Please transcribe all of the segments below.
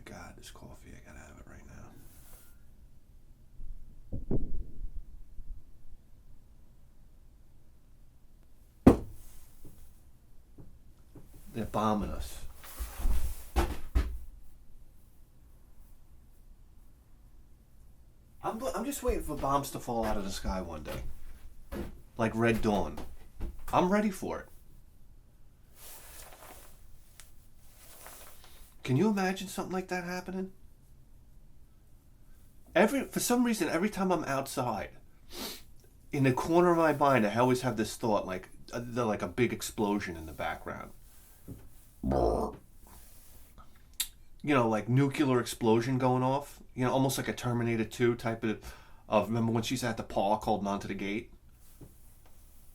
God, this coffee, I gotta have it right now. They're bombing us. I'm just waiting for bombs to fall out of the sky one day. Like Red Dawn. I'm ready for it. Can you imagine something like that happening? For some reason, every time I'm outside, in the corner of my mind, I always have this thought, like a big explosion in the background. You know, like nuclear explosion going off. You know, almost like a Terminator 2 type of remember when she's at the park holding onto the gate?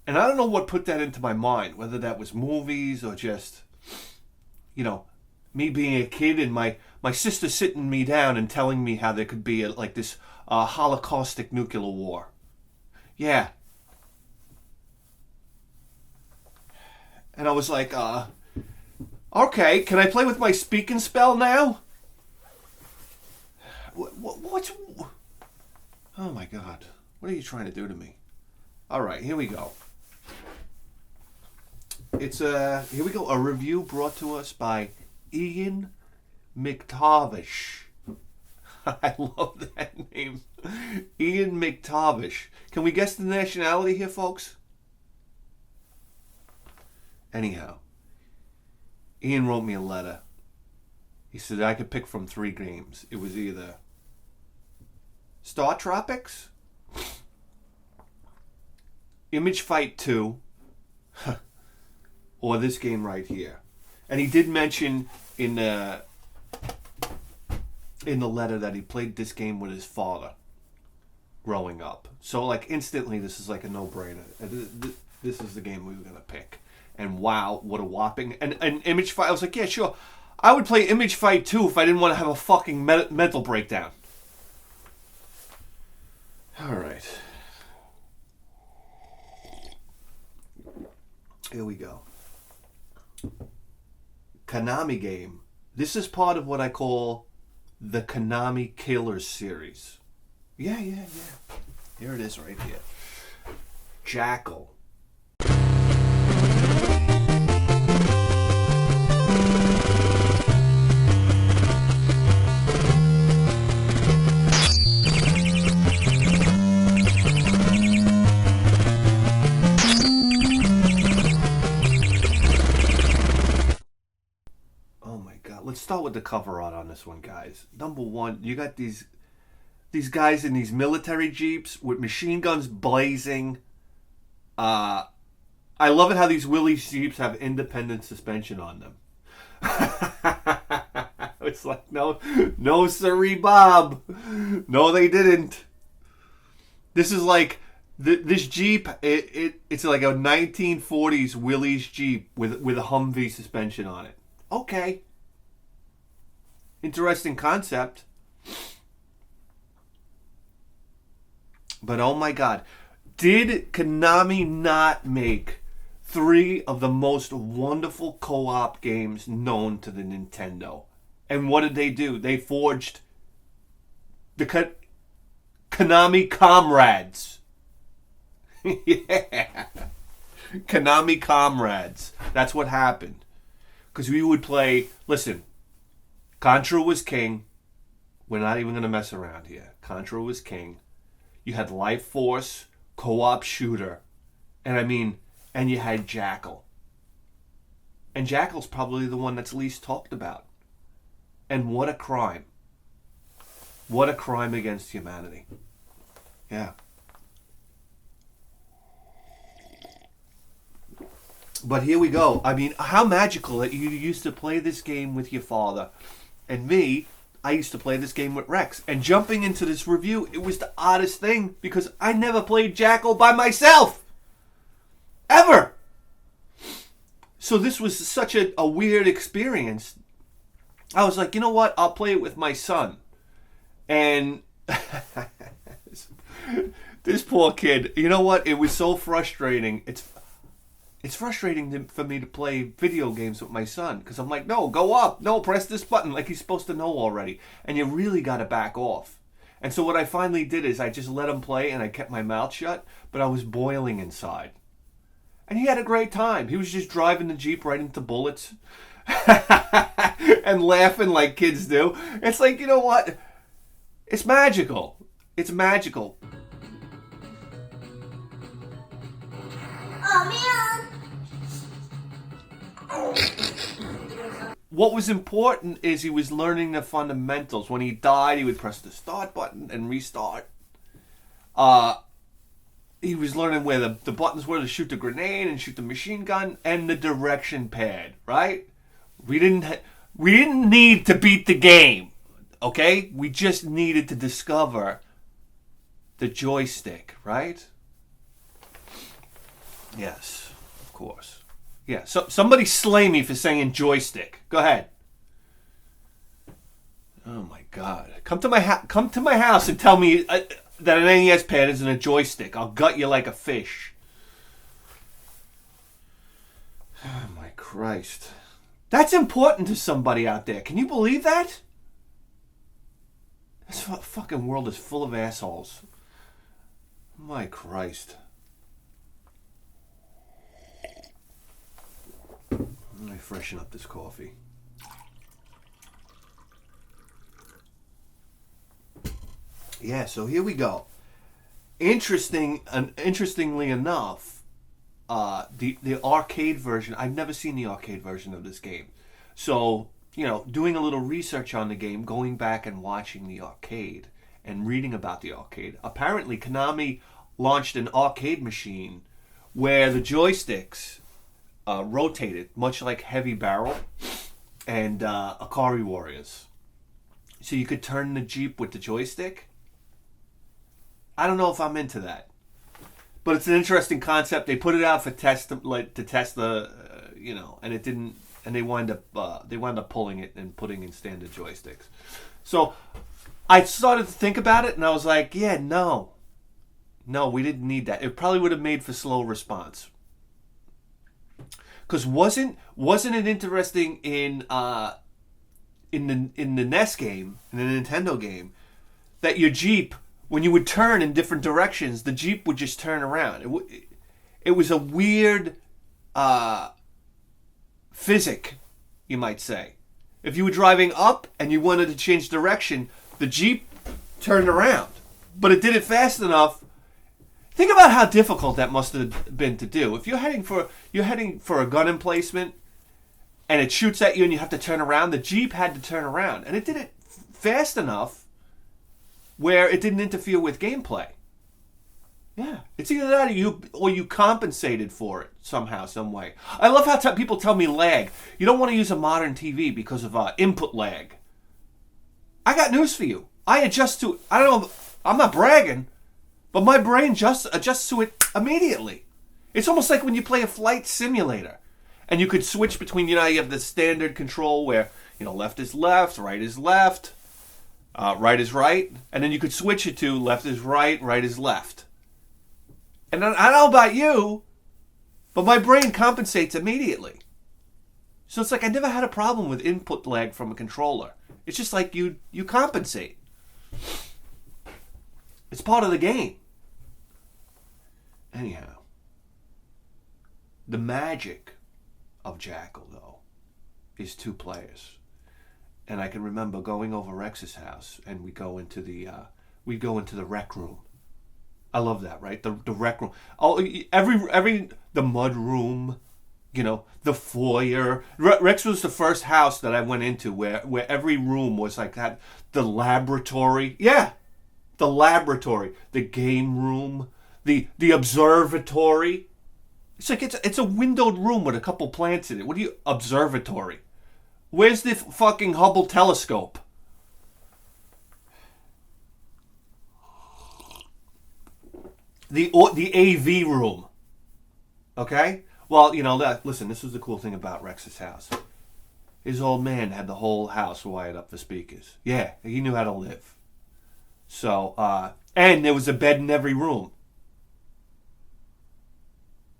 And I don't know what put that into my mind, whether that was movies or just, you know, me being a kid and my sister sitting me down and telling me how there could be like this holocaustic nuclear war. Yeah. And I was like, okay, can I play with my speaking spell now? What's... Oh my God. What are you trying to do to me? All right, here we go. It's here we go. A review brought to us by Ian McTarvish. I love that name. Ian McTarvish. Can we guess the nationality here, folks? Anyhow, Ian wrote me a letter. He said I could pick from 3 games. It was either Star Tropics, Image Fight 2, or this game right here. And he did mention in the letter that he played this game with his father growing up. So like instantly this is like a no-brainer. This is the game we were going to pick. And wow, what a whopping... And Image Fight, I was like, yeah, sure. I would play Image Fight 2 if I didn't want to have a fucking mental breakdown. Alright. Here we go. Konami game. This is part of what I call the Konami Killers series. Yeah. Here it is right here. Jackal. Let's start with the cover art on this one, guys. Number one, you got these guys in these military jeeps with machine guns blazing. I love it how these Willys jeeps have independent suspension on them. It's like, no siree, Bob. No, they didn't. This is like this Jeep. It's like a 1940s Willys Jeep with a Humvee suspension on it. Okay. Interesting concept. But oh my God. Did Konami not make 3 of the most wonderful co-op games known to the Nintendo? And what did they do? They forged the Konami Comrades. Yeah. Konami Comrades. That's what happened. Because we would play... Listen. Contra was king. We're not even going to mess around here. Contra was king. You had Life Force, co-op shooter. And you had Jackal. And Jackal's probably the one that's least talked about. And what a crime. What a crime against humanity. Yeah. But here we go. How magical that you used to play this game with your father. And me, I used to play this game with Rex. And jumping into this review, it was the oddest thing because I never played Jackal by myself. Ever. So this was such a weird experience. I was like, you know what? I'll play it with my son. And this poor kid, you know what? It was so frustrating. It's it's frustrating for me to play video games with my son because I'm like, no, go up, no, press this button, like he's supposed to know already, and you really got to back off. And so what I finally did is I just let him play and I kept my mouth shut, but I was boiling inside. And he had a great time. He was just driving the Jeep right into bullets and laughing like kids do. It's like, you know what? It's magical. It's magical. What was important is he was learning the fundamentals. When he died, he would press the start button and restart. He was learning where the buttons were to shoot the grenade and shoot the machine gun and the direction pad, right? We didn't need to beat the game, okay? We just needed to discover the joystick, right? Yes, of course. Yeah, so somebody slay me for saying joystick. Go ahead. Oh my God! Come to my house and tell me that an NES pad isn't a joystick. I'll gut you like a fish. Oh my Christ! That's important to somebody out there. Can you believe that? This fucking world is full of assholes. My Christ. Let me freshen up this coffee. Yeah, so here we go. Interestingly enough, the arcade version, I've never seen the arcade version of this game. So, doing a little research on the game, going back and watching the arcade and reading about the arcade. Apparently, Konami launched an arcade machine where the joysticks rotated, much like Heavy Barrel and Akari Warriors. So you could turn the Jeep with the joystick. I don't know if I'm into that, but it's an interesting concept. They put it out for test, to test the, and it didn't. And they wound up pulling it and putting in standard joysticks. So I started to think about it, and I was like, yeah, no, we didn't need that. It probably would have made for slow response. Because wasn't it interesting in the NES game, in the Nintendo game, that your Jeep, when you would turn in different directions, the Jeep would just turn around. It was a weird physic, you might say. If you were driving up and you wanted to change direction, the Jeep turned around, but it did it fast enough. Think about how difficult that must have been to do. If you're heading for a gun emplacement and it shoots at you and you have to turn around, the Jeep had to turn around, and it did it fast enough where it didn't interfere with gameplay. Yeah, it's either that or you compensated for it somehow, some way. I love how people tell me lag. You don't want to use a modern TV because of input lag. I got news for you. I adjust to. I don't know. I'm not bragging. But my brain adjusts to it immediately. It's almost like when you play a flight simulator. And you could switch between, you have the standard control where, left is left, right is left, right is right. And then you could switch it to left is right, right is left. And I don't know about you, but my brain compensates immediately. So it's like I never had a problem with input lag from a controller. It's just like you compensate. It's part of the game. Anyhow, the magic of Jackal, though, is 2 players. And I can remember going over Rex's house, and we go into the rec room. I love that, right? The rec room. Oh, the mud room, the foyer. Rex was the first house that I went into where every room was like that. The laboratory, yeah. The laboratory, the game room, the observatory. It's like it's a windowed room with a couple plants in it. What do you observatory? Where's the fucking Hubble telescope? The AV room. Okay? Well, listen, this was the cool thing about Rex's house. His old man had the whole house wired up for speakers. Yeah, he knew how to live. So, and there was a bed in every room.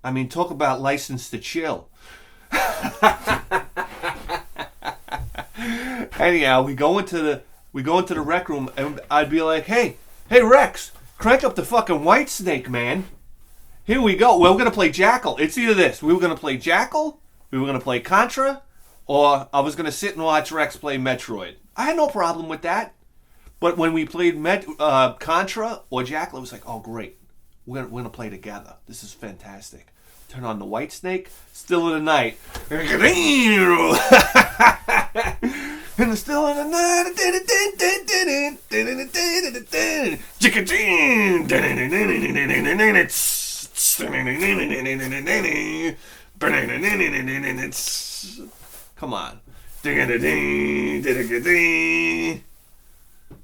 I mean, talk about license to chill. Anyhow, we go into the rec room, and I'd be like, hey Rex, crank up the fucking White Snake, man. Here we go. We're gonna play Jackal. It's either this. We were gonna play Jackal, we were gonna play Contra, or I was gonna sit and watch Rex play Metroid. I had no problem with that. But when we played Contra or Jackal, it was like, oh great, we're gonna play together. This is fantastic. Turn on the White Snake, Still of the Night. In the still of the night. Come on.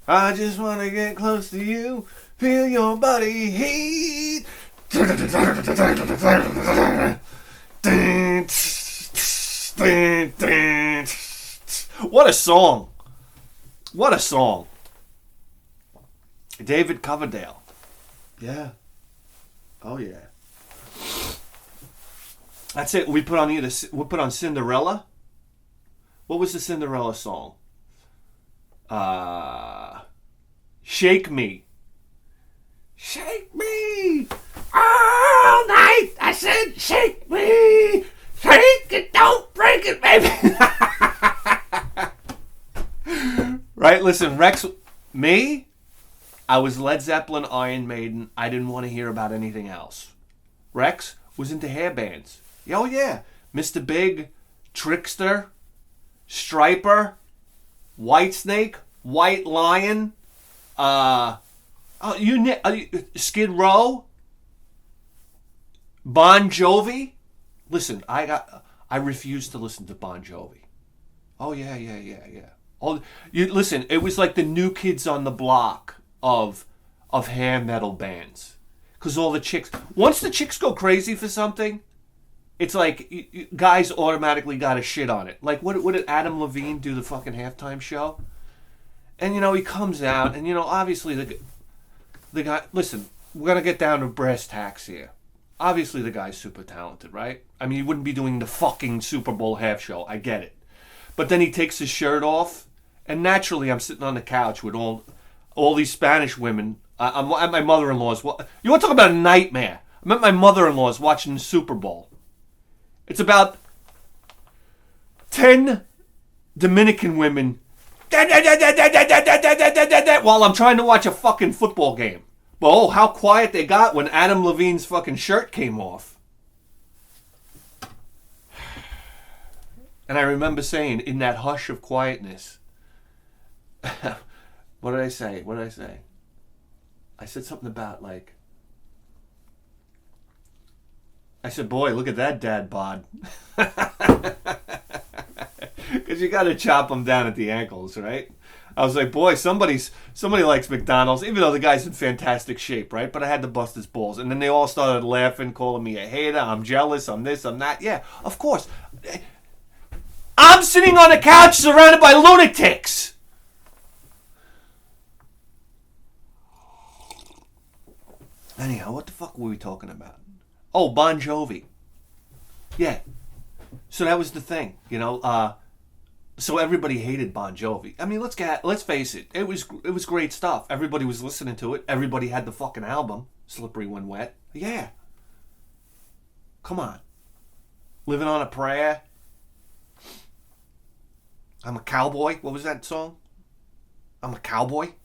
I just want to get close to you, feel your body heat. What a song. What a song. David Coverdale. Yeah. Oh yeah. That's it. We put on Cinderella. What was the Cinderella song? Shake Me. Shake me all night. I said shake me. Shake it, don't break it, baby. Right? Listen, Rex, me, I was Led Zeppelin, Iron Maiden. I didn't want to hear about anything else. Rex was into hair bands. Oh yeah. Mr. Big, Trickster, Striper, White Snake, White Lion, Skid Row, Bon Jovi. Listen, I refused to listen to Bon Jovi. Oh yeah. Listen, it was like the New Kids on the Block of hair metal bands, because all the chicks. Once the chicks go crazy for something, it's like guys automatically got a shit on it. Like what did Adam Levine do the fucking halftime show? And he comes out, and obviously the guy. Listen, we're gonna get down to brass tacks here. Obviously the guy's super talented, right? I mean, he wouldn't be doing the fucking Super Bowl half show. I get it. But then he takes his shirt off, and naturally I'm sitting on the couch with all these Spanish women. I'm at my mother-in-law's. You want to talk about a nightmare? I'm at my mother-in-law's watching the Super Bowl. It's about 10 Dominican women while I'm trying to watch a fucking football game. But oh, how quiet they got when Adam Levine's fucking shirt came off. And I remember saying, in that hush of quietness, what did I say? I said something about, like, I said, boy, look at that dad bod. Because you got to chop them down at the ankles, right? I was like, boy, somebody likes McDonald's, even though the guy's in fantastic shape, right? But I had to bust his balls. And then they all started laughing, calling me a hater. I'm jealous. I'm this, I'm that. Yeah, of course. I'm sitting on a couch surrounded by lunatics. Anyhow, what the fuck were we talking about? Oh, Bon Jovi. Yeah. So that was the thing, So everybody hated Bon Jovi. I mean, let's face it. It was great stuff. Everybody was listening to it. Everybody had the fucking album, Slippery When Wet. Yeah. Come on. Living on a Prayer. I'm a Cowboy. What was that song? I'm a Cowboy.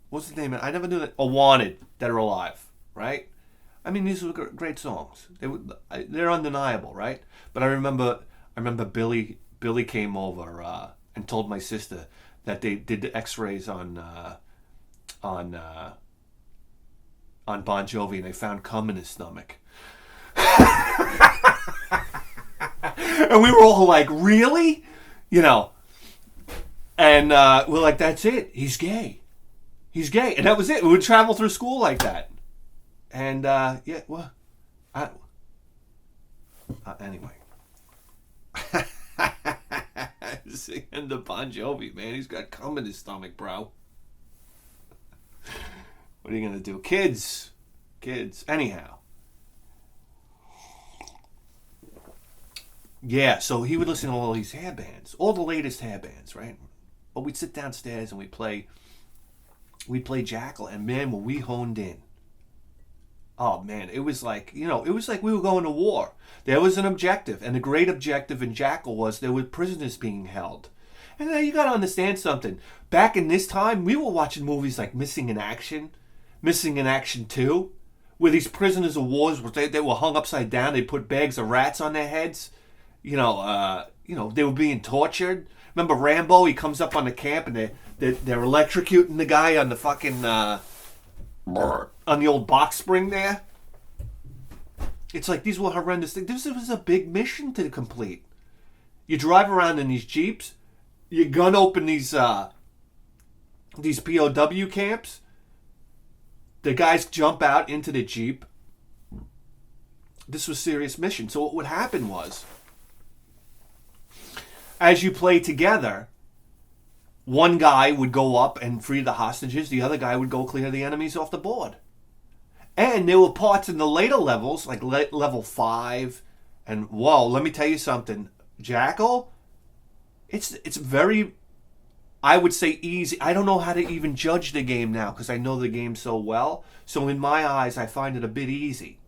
What's the name of it? I never knew that. Oh, Wanted, Dead or Alive, right? I mean, these were great songs. They're undeniable, right? But I remember Billy came over and told my sister that they did the X-rays on Bon Jovi, and they found cum in his stomach. And we were all like, really? And we're like, that's it. He's gay. And that was it. We would travel through school like that. And, anyway. Singing the Bon Jovi, man. He's got cum in his stomach, bro. What are you going to do? Kids. Anyhow. Yeah, so he would listen to all these hair bands, all the latest hair bands, right? But we'd sit downstairs and we'd play Jackal, and man, when we honed in, oh man, it was like, it was like we were going to war. There was an objective, and the great objective in Jackal was there were prisoners being held. And now you got to understand something. Back in this time, we were watching movies like Missing in Action 2, where these prisoners of war, they were hung upside down. They put bags of rats on their heads. They were being tortured. Remember Rambo? He comes up on the camp and they're electrocuting the guy on the fucking on the old box spring there. It's like these were horrendous things. This was a big mission to complete. You drive around in these jeeps. You gun open these POW camps. The guys jump out into the jeep. This was a serious mission. So what would happen was, as you play together, one guy would go up and free the hostages. The other guy would go clear the enemies off the board. And there were parts in the later levels, like level 5. And whoa, let me tell you something. Jackal, it's very, I would say, easy. I don't know how to even judge the game now because I know the game so well. So in my eyes, I find it a bit easy.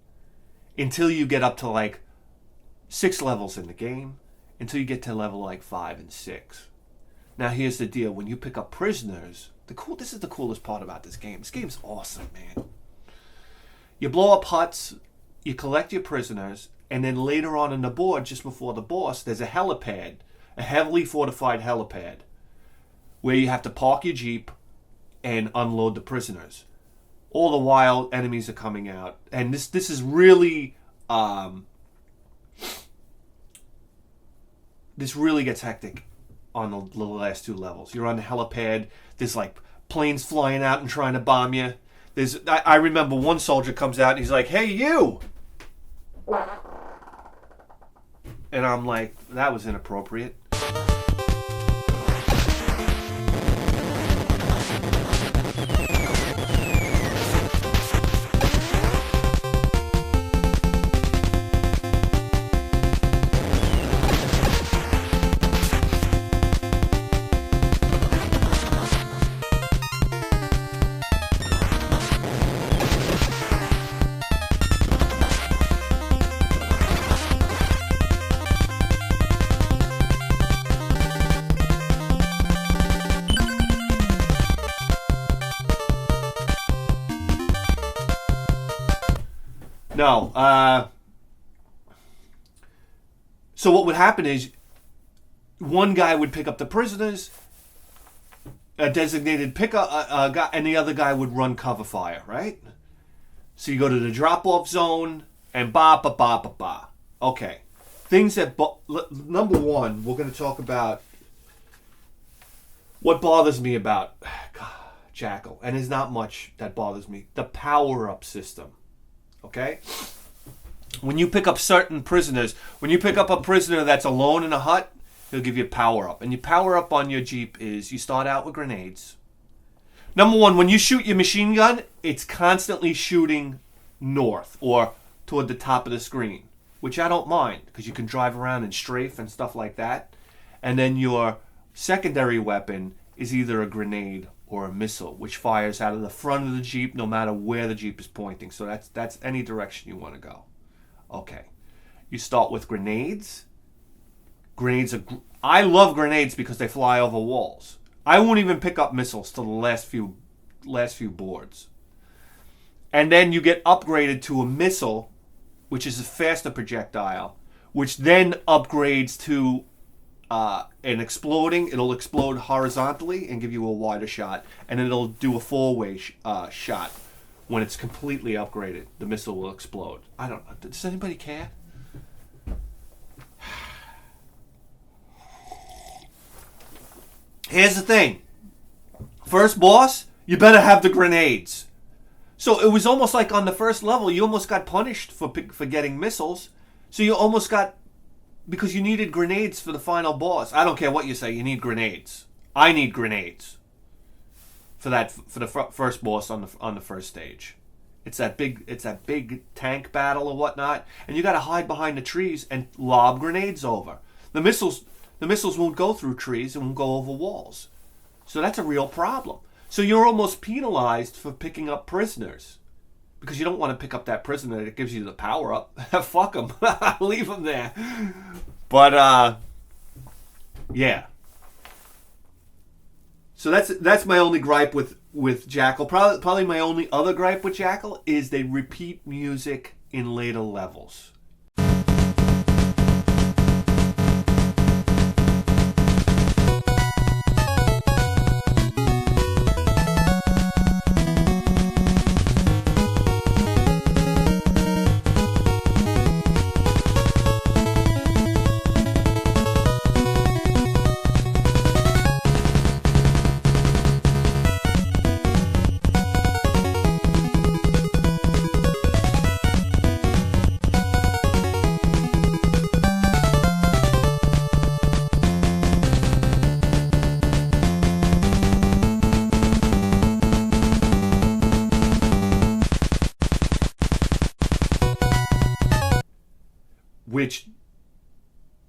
Until you get up to like 6 levels in the game. Until you get to level like 5 and 6. Now here's the deal. When you pick up prisoners, this is the coolest part about this game. This game's awesome, man. You blow up huts, you collect your prisoners, and then later on in the board, just before the boss, there's a helipad, a heavily fortified helipad, where you have to park your jeep and unload the prisoners. All the while, enemies are coming out. And this is really, this really gets hectic on the last 2 levels. You're on the helipad, there's like planes flying out and trying to bomb you. I remember one soldier comes out and he's like, "Hey, you!" And I'm like, that was inappropriate. No. So what would happen is one guy would pick up the prisoners, a designated guy, and the other guy would run cover fire, right? So you go to the drop-off zone and ba. Okay. Things that... Number one, we're going to talk about what bothers me about Jackal. And there's not much that bothers me. The power-up system. Okay? When you pick up certain prisoners, when you pick up a prisoner that's alone in a hut, he'll give you a power up. And your power up on your Jeep is you start out with grenades. Number one, when you shoot your machine gun, it's constantly shooting north or toward the top of the screen, which I don't mind because you can drive around and strafe and stuff like that. And then your secondary weapon is either a grenade or a missile, which fires out of the front of the Jeep no matter where the Jeep is pointing. So that's any direction you want to go. Okay. You start with grenades. I love grenades because they fly over walls. I won't even pick up missiles till the last few boards. And then you get upgraded to a missile, which is a faster projectile, which then upgrades to an exploding. It'll explode horizontally and give you a wider shot, and it'll do a 4-way shot. When it's completely upgraded, the missile will explode. I don't know. Does anybody care? Here's the thing. First boss, you better have the grenades. So it was almost like on the first level, you almost got punished for getting missiles. So you almost got... Because you needed grenades for the final boss. I don't care what you say, you need grenades. I need grenades for the first boss on the first stage. It's that big tank battle or whatnot, and you got to hide behind the trees and lob grenades over. The missiles won't go through trees and won't go over walls. So that's a real problem. So you're almost penalized for picking up prisoners because you don't want to pick up that prisoner that gives you the power up. Fuck them. Leave them there. But yeah. So that's my only gripe with Jackal. Probably my only other gripe with Jackal is they repeat music in later levels.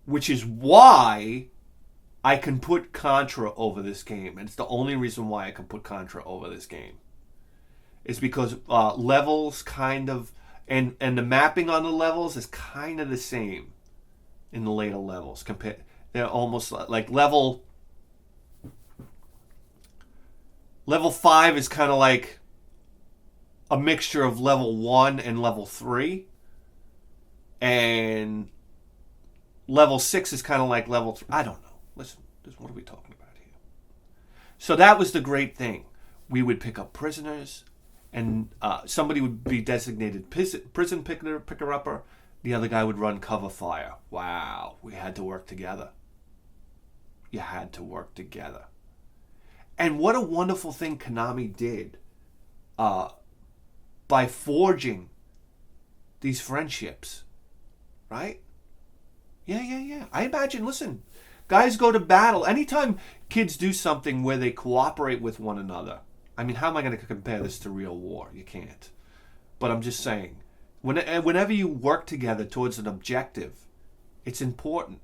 Which is why I can put Contra over this game. And it's the only reason why I can put Contra over this game. It's because levels kind of... And the mapping on the levels is kind of the same in the later levels. They're almost like level 5 is kind of like a mixture of level 1 and level 3. And level 6 is kind of like level 3. I don't know. Listen, what are we talking about here? So that was the great thing. We would pick up prisoners, and somebody would be designated prison picker-upper. The other guy would run cover fire. Wow, we had to work together. You had to work together. And what a wonderful thing Konami did by forging these friendships. Right? Yeah. I imagine, listen, guys go to battle. Anytime kids do something where they cooperate with one another, I mean, how am I going to compare this to real war? You can't. But I'm just saying, whenever you work together towards an objective, it's important.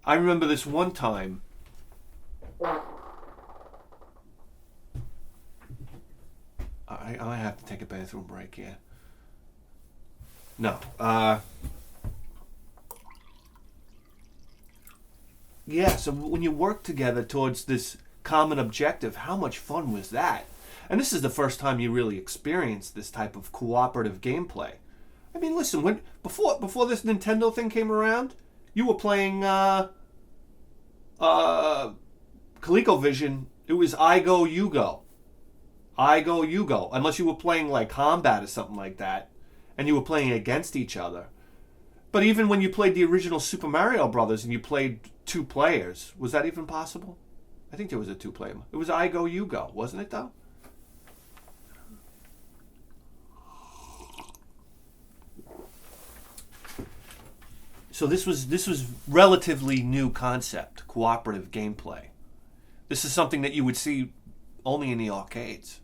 I remember this one time. I have to take a bathroom break here. No. Yeah, so when you work together towards this common objective, how much fun was that? And this is the first time you really experienced this type of cooperative gameplay. I mean, listen, before this Nintendo thing came around, you were playing ColecoVision. It was I go, you go. I go, you go. Unless you were playing like Combat or something like that, and you were playing against each other. But even when you played the original Super Mario Brothers and you played 2 players, was that even possible? I think there was a 2-player. It was I go, you go, wasn't it though? So this was relatively new concept, cooperative gameplay. This is something that you would see only in the arcades.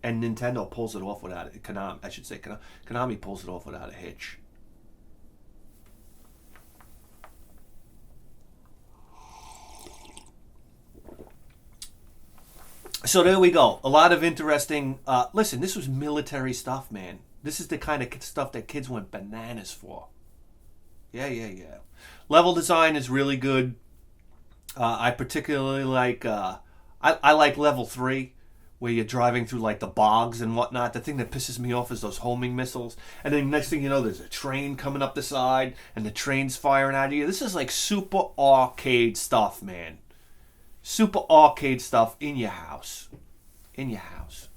And Nintendo pulls it off without it. Konami pulls it off without a hitch. So there we go. A lot of interesting... listen, this was military stuff, man. This is the kind of stuff that kids went bananas for. Yeah. Level design is really good. I particularly like... I like level 3, where you're driving through like the bogs and whatnot. The thing that pisses me off is those homing missiles. And then next thing you know, there's a train coming up the side, and the train's firing at you. This is like super arcade stuff, man. Super arcade stuff in your house. In your house.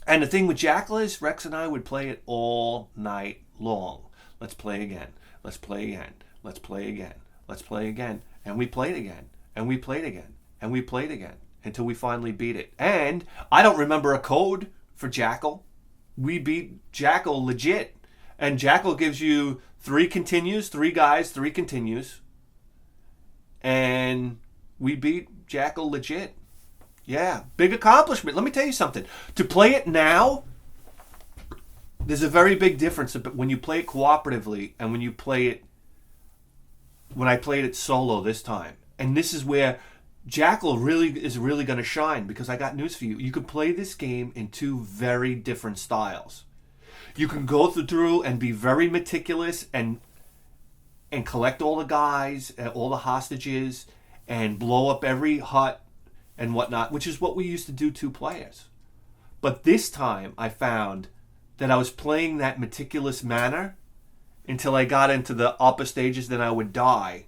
And the thing with Jackal is, Rex and I would play it all night long. Let's play again. Let's play again. Let's play again. Let's play again. And we played again. And we played again. And we played again. Until we finally beat it. And I don't remember a code for Jackal. We beat Jackal legit. And Jackal gives you 3 continues, 3 guys, 3 continues. And we beat Jackal legit. Yeah, big accomplishment. Let me tell you something. To play it now, there's a very big difference when you play it cooperatively and when I played it solo this time. And this is where Jackal is really going to shine, because I got news for you. You can play this game in two very different styles. You can go through and be very meticulous and collect all the guys, all the hostages, and blow up every hut and whatnot, which is what we used to do 2 players. But this time I found that I was playing that meticulous manner until I got into the upper stages, then I would die.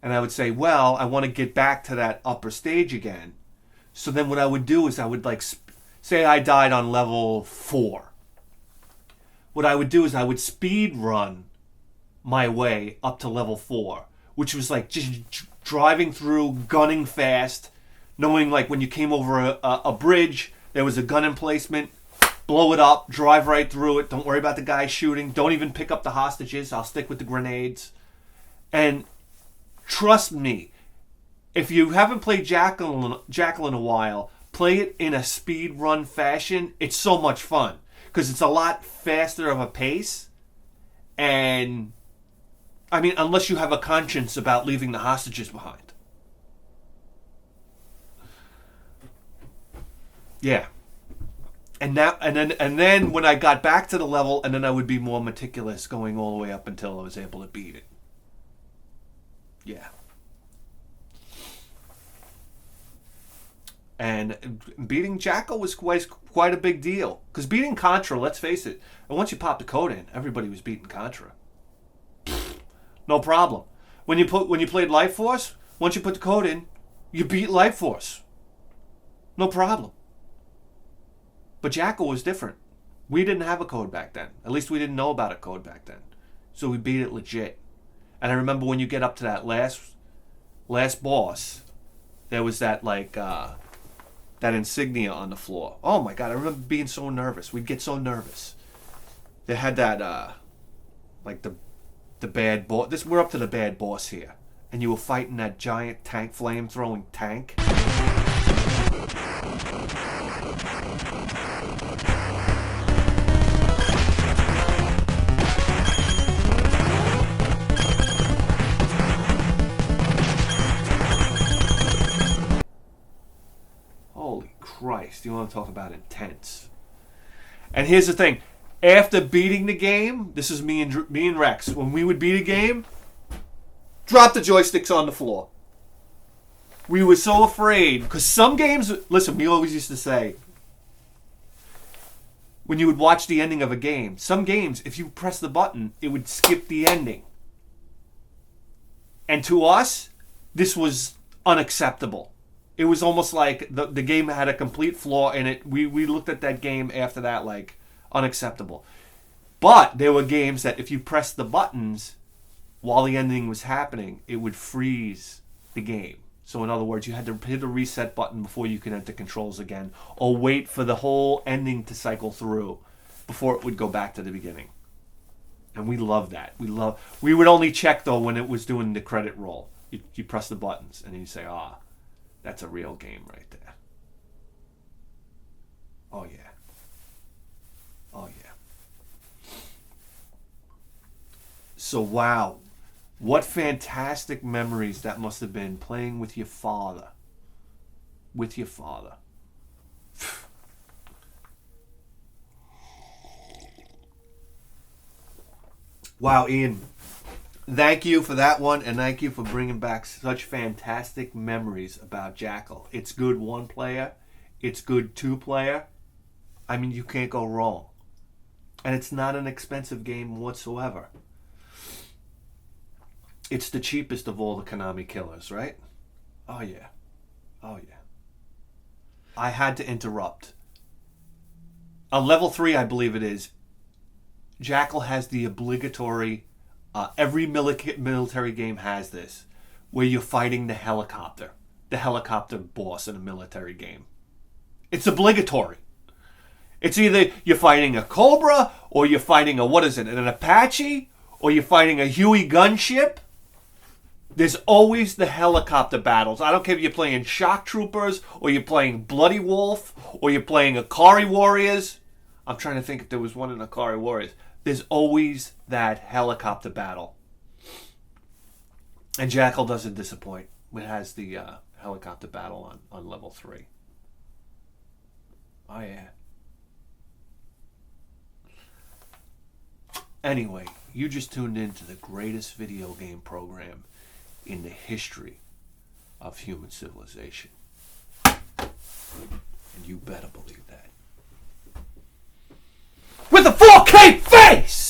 And I would say, well, I want to get back to that upper stage again. So then what I would do is I would say I died on level 4. What I would do is I would speed run my way up to level 4, which was like just driving through, gunning fast, knowing like when you came over a bridge, there was a gun emplacement, blow it up, drive right through it, don't worry about the guy shooting, don't even pick up the hostages, I'll stick with the grenades. And trust me, if you haven't played Jackal in a while, play it in a speed run fashion. It's so much fun because it's a lot faster of a pace. And I mean, unless you have a conscience about leaving the hostages behind. Yeah. And then when I got back to the level, and then I would be more meticulous, going all the way up until I was able to beat it. Yeah. And beating Jackal was quite a big deal. Because beating Contra, let's face it, and once you pop the code in, everybody was beating Contra. No problem. When you played Life Force, once you put the code in, you beat Life Force. No problem. But Jackal was different. We didn't have a code back then. At least we didn't know about a code back then. So we beat it legit. And I remember when you get up to that last boss, there was that that insignia on the floor. Oh my god, I remember being so nervous. We'd get so nervous. They had that the bad boss. We're up to the bad boss here. And you were fighting that giant tank, flame-throwing tank. Christ, you want to talk about intense. And here's the thing. After beating the game, this is me and Rex, when we would beat a game, drop the joysticks on the floor. We were so afraid, because some games, listen, we always used to say, when you would watch the ending of a game, some games, if you press the button, it would skip the ending. And to us, this was unacceptable. It was almost like the game had a complete flaw in it. We looked at that game after that like unacceptable. But there were games that if you pressed the buttons while the ending was happening, it would freeze the game. So in other words, you had to hit the reset button before you could enter controls again, or wait for the whole ending to cycle through before it would go back to the beginning. And we loved that. We would only check though when it was doing the credit roll. You press the buttons and you say, that's a real game right there. Oh, yeah. Oh, yeah. So, wow. What fantastic memories that must have been playing with your father. With your father. Wow, Ian. Thank you for that one, and thank you for bringing back such fantastic memories about Jackal. It's good 1-player. It's good 2-player. I mean, you can't go wrong. And it's not an expensive game whatsoever. It's the cheapest of all the Konami killers, right? Oh, yeah. Oh, yeah. I had to interrupt. On level 3, I believe it is, Jackal has the obligatory... every military game has this, where you're fighting the helicopter boss in a military game. It's obligatory. It's either you're fighting a Cobra, or you're fighting an Apache, or you're fighting a Huey gunship. There's always the helicopter battles. I don't care if you're playing Shock Troopers or you're playing Bloody Wolf or you're playing Akari Warriors. I'm trying to think if there was one in Akari Warriors. There's always that helicopter battle. And Jackal doesn't disappoint. It has the helicopter battle on level 3. Oh, yeah. Anyway, you just tuned in to the greatest video game program in the history of human civilization. And you better believe that. With a 4K face!